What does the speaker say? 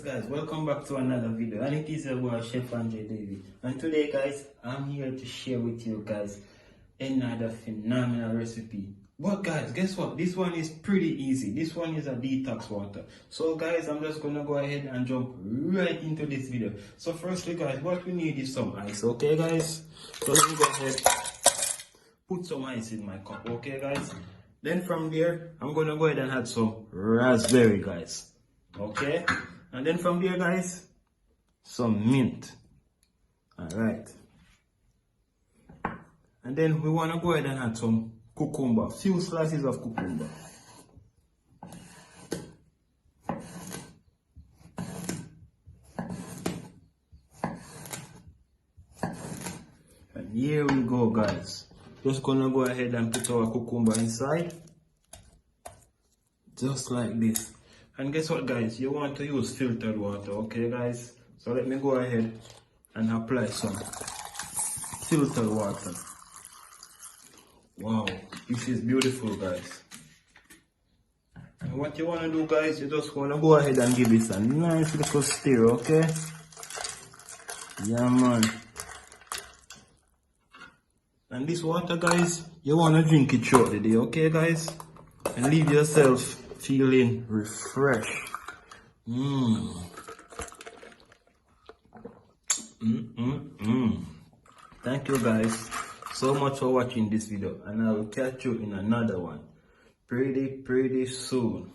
guys, welcome back to another video, and it is about Chef André Davy. And today guys, I'm here to share with you guys another phenomenal recipe. But guys, guess what? This one is pretty easy. This one is a detox water. So guys, I'm just gonna go ahead and jump right into this video. So firstly guys, what we need is some ice, okay guys? So let me go ahead, put some ice in my cup, okay guys? Then from there, I'm gonna go ahead and add some raspberry guys, okay? And then from there guys, some mint. Alright. And then we wanna go ahead and add some cucumber, few slices of cucumber. And here we go guys. Just gonna go ahead and put our cucumber inside. Just like this. And guess what guys, you want to use filtered water, okay guys? So let me go ahead and apply some filtered water. Wow, this is beautiful guys. And what you want to do guys, you just want to go ahead and give it a nice little stir, okay? Yeah man. And this water guys, you want to drink it throughout the day, okay guys? And leave yourself feeling refreshed. Thank you guys so much for watching this video, and I will catch you in another one pretty soon.